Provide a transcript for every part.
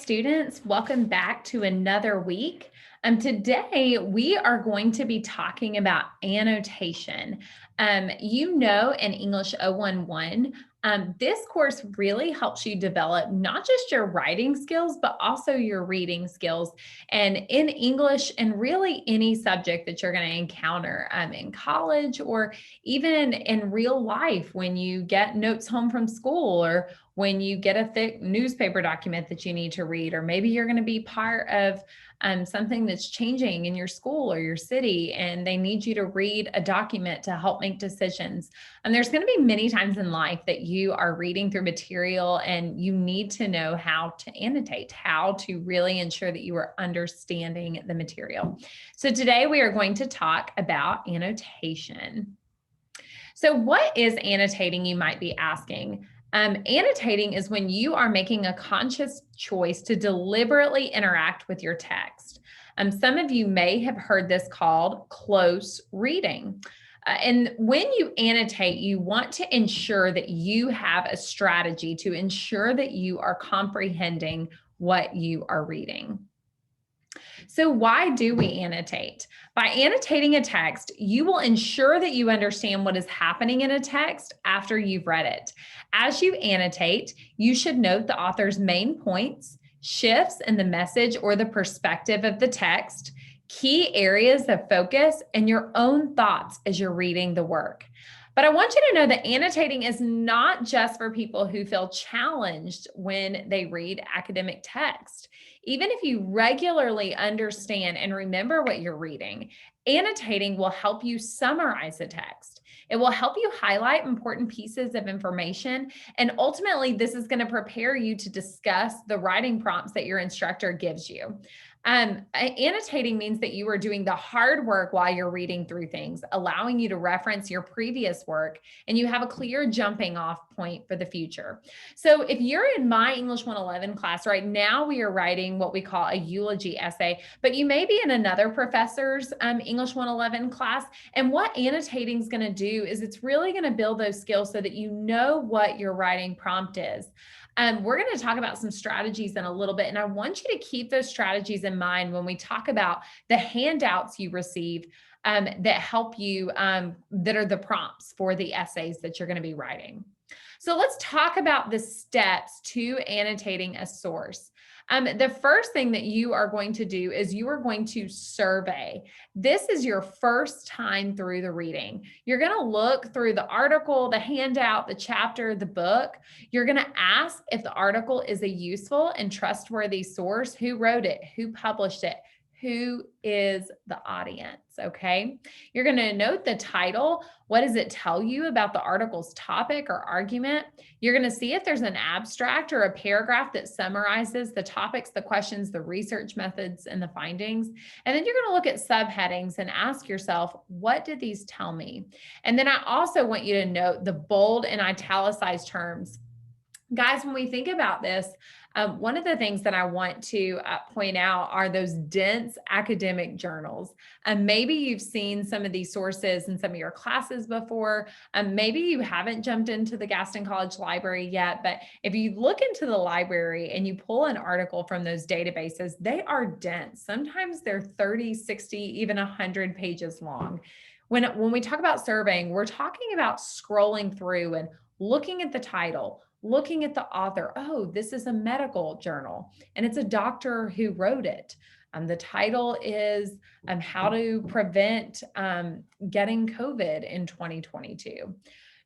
students, welcome back to another week. Today, we are going to be talking about annotation. In English 011, this course really helps you develop not just your writing skills, but also your reading skills. And in English and really any subject that you're going to encounter in college or even in real life when you get notes home from school or when you get a thick newspaper document that you need to read, or maybe you're going to be part of something that's changing in your school or your city, and they need you to read a document to help make decisions. And there's going to be many times in life that you are reading through material and you need to know how to annotate, how to really ensure that you are understanding the material. So today we are going to talk about annotation. So what is annotating, you might be asking? Annotating is when you are making a conscious choice to deliberately interact with your text. Some of you may have heard this called close reading. And when you annotate, you want to ensure that you have a strategy to ensure that you are comprehending what you are reading. So why do we annotate? By annotating a text, you will ensure that you understand what is happening in a text after you've read it. As you annotate, you should note the author's main points, shifts in the message or the perspective of the text, key areas of focus, and your own thoughts as you're reading the work. But I want you to know that annotating is not just for people who feel challenged when they read academic text. Even if you regularly understand and remember what you're reading, annotating will help you summarize the text. It will help you highlight important pieces of information. And ultimately, this is going to prepare you to discuss the writing prompts that your instructor gives you. Annotating means that you are doing the hard work while you're reading through things, allowing you to reference your previous work, and you have a clear jumping off point for the future. So if you're in my English 111 class right now, we are writing what we call a eulogy essay, but you may be in another professor's English 111 class. And what annotating is going to do is it's really going to build those skills so that you know what your writing prompt is. We're going to talk about some strategies in a little bit, and I want you to keep those strategies in mind when we talk about the handouts you receive that help you, that are the prompts for the essays that you're going to be writing. So let's talk about the steps to annotating a source. The first thing that you are going to do is you are going to survey. This is your first time through the reading. You're going to look through the article, the handout, the chapter, the book. You're going to ask if the article is a useful and trustworthy source, who wrote it, who published it, who is the audience, okay? You're going to note the title. What does it tell you about the article's topic or argument? You're going to see if there's an abstract or a paragraph that summarizes the topics, the questions, the research methods, and the findings. And then you're going to look at subheadings and ask yourself, what did these tell me? And then I also want you to note the bold and italicized terms. Guys, when we think about this, one of the things that I want to point out are those dense academic journals. Maybe you've seen some of these sources in some of your classes before. Maybe you haven't jumped into the Gaston College Library yet, but if you look into the library and you pull an article from those databases, they are dense. Sometimes they're 30, 60, even 100 pages long. When we talk about surveying, we're talking about scrolling through and looking at the title, looking at the author. Oh, this is a medical journal and it's a doctor who wrote it. The title is How to Prevent Getting COVID in 2022.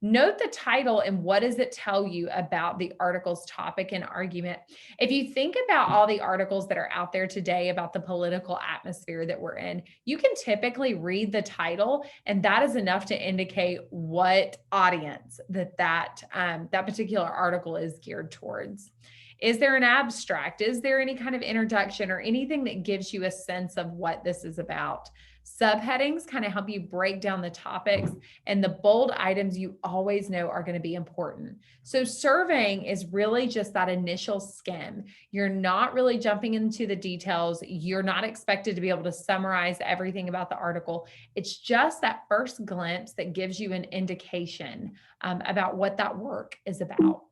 Note the title and what does it tell you about the article's topic and argument. If you think about all the articles that are out there today about the political atmosphere that we're in, you can typically read the title and that is enough to indicate what audience that particular article is geared towards. Is there an abstract? Is there any kind of introduction or anything that gives you a sense of what this is about? Subheadings kind of help you break down the topics, and the bold items you always know are going to be important. So surveying is really just that initial skim. You're not really jumping into the details. You're not expected to be able to summarize everything about the article. It's just that first glimpse that gives you an indication about what that work is about.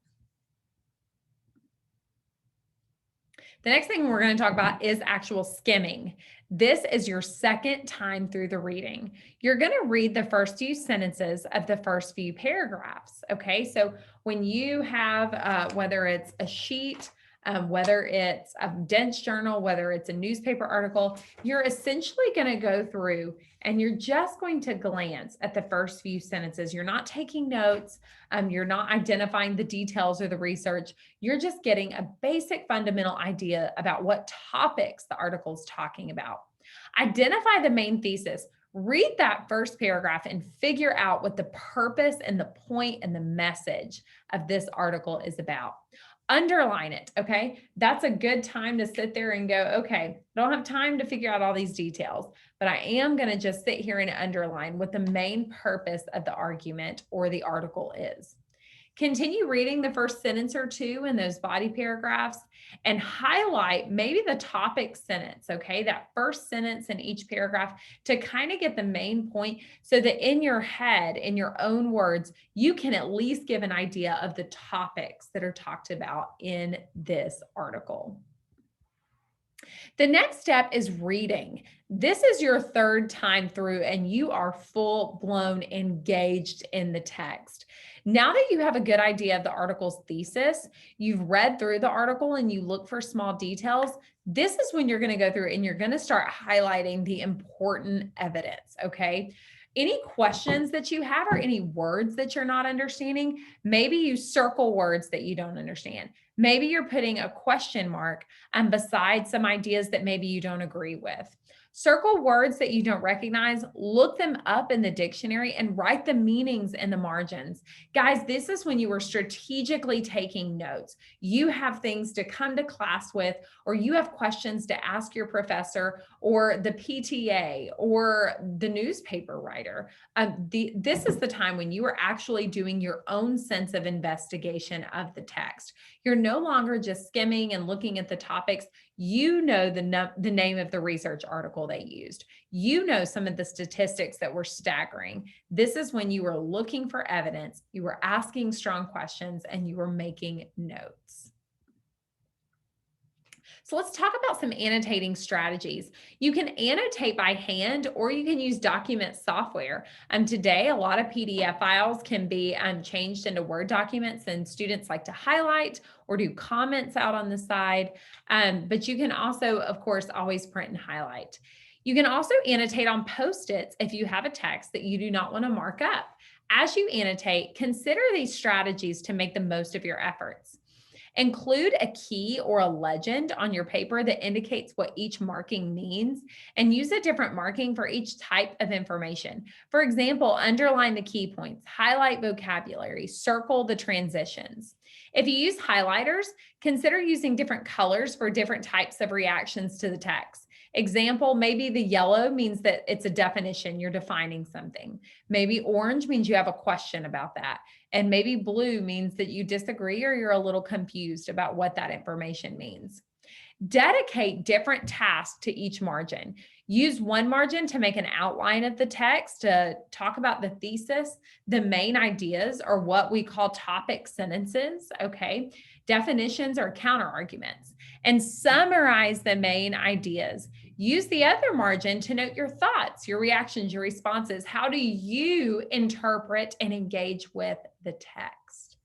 The next thing we're going to talk about is actual skimming. This is your second time through the reading. You're going to read the first few sentences of the first few paragraphs. Okay, so when you have, whether it's a sheet, whether it's a dense journal, whether it's a newspaper article, you're essentially going to go through and you're just going to glance at the first few sentences. You're not taking notes. You're not identifying the details or the research. You're just getting a basic fundamental idea about what topics the article is talking about. Identify the main thesis. Read that first paragraph and figure out what the purpose and the point and the message of this article is about. Underline it, okay? That's a good time to sit there and go, okay, I don't have time to figure out all these details, but I am going to just sit here and underline what the main purpose of the argument or the article is. Continue reading the first sentence or two in those body paragraphs and highlight maybe the topic sentence, okay? That first sentence in each paragraph to kind of get the main point so that in your head, in your own words, you can at least give an idea of the topics that are talked about in this article. The next step is reading. This is your third time through and you are full blown engaged in the text. Now that you have a good idea of the article's thesis, you've read through the article and you look for small details, this is when you're going to go through and you're going to start highlighting the important evidence, okay? Any questions that you have or any words that you're not understanding, maybe you circle words that you don't understand. Maybe you're putting a question mark beside some ideas that maybe you don't agree with. Circle words that you don't recognize, look them up in the dictionary and write the meanings in the margins. Guys, this is when you are strategically taking notes. You have things to come to class with, or you have questions to ask your professor or the PTA or the newspaper writer. This is the time when you are actually doing your own sense of investigation of the text. You're no longer just skimming and looking at the topics. You know the name of the research article they used. You know some of the statistics that were staggering. This is when you were looking for evidence, you were asking strong questions, and you were making notes. So let's talk about some annotating strategies. You can annotate by hand or you can use document software. Today, a lot of PDF files can be changed into Word documents, and students like to highlight or do comments out on the side. But you can also, of course, always print and highlight. You can also annotate on Post-its if you have a text that you do not want to mark up. As you annotate, consider these strategies to make the most of your efforts. Include a key or a legend on your paper that indicates what each marking means, and use a different marking for each type of information. For example, underline the key points, highlight vocabulary, circle the transitions. If you use highlighters, consider using different colors for different types of reactions to the text. Example, maybe the yellow means that it's a definition, you're defining something. Maybe orange means you have a question about that. And maybe blue means that you disagree or you're a little confused about what that information means. Dedicate different tasks to each margin. Use one margin to make an outline of the text, to talk about the thesis, the main ideas, or what we call topic sentences, okay? Definitions or counter arguments, and summarize the main ideas. Use the other margin to note your thoughts, your reactions, your responses. How do you interpret and engage with the text?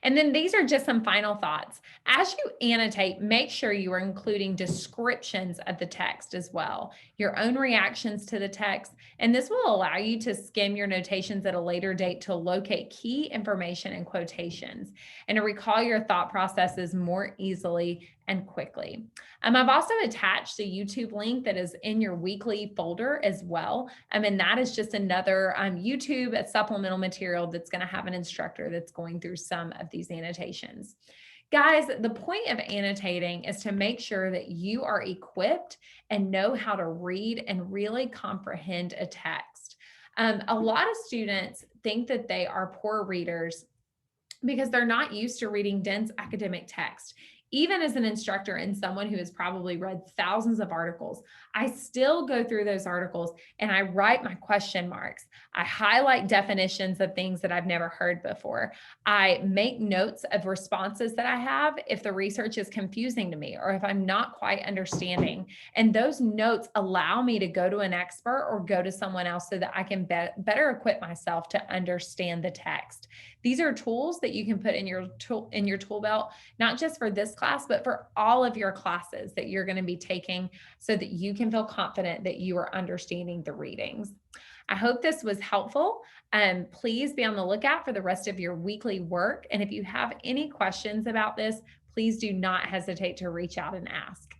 And then these are just some final thoughts. As you annotate, make sure you are including descriptions of the text as well, your own reactions to the text, and this will allow you to skim your notations at a later date to locate key information and quotations and to recall your thought processes more easily and quickly. I've also attached a YouTube link that is in your weekly folder as well. And that is just another YouTube supplemental material that's going to have an instructor that's going through some of these annotations. Guys, the point of annotating is to make sure that you are equipped and know how to read and really comprehend a text. A lot of students think that they are poor readers because they're not used to reading dense academic text. Even as an instructor and someone who has probably read thousands of articles, I still go through those articles and I write my question marks. I highlight definitions of things that I've never heard before. I make notes of responses that I have if the research is confusing to me or if I'm not quite understanding. And those notes allow me to go to an expert or go to someone else so that I can better equip myself to understand the text. These are tools that you can put in your tool belt, not just for this class, but for all of your classes that you're going to be taking so that you can feel confident that you are understanding the readings. I hope this was helpful. Please be on the lookout for the rest of your weekly work. And if you have any questions about this, please do not hesitate to reach out and ask.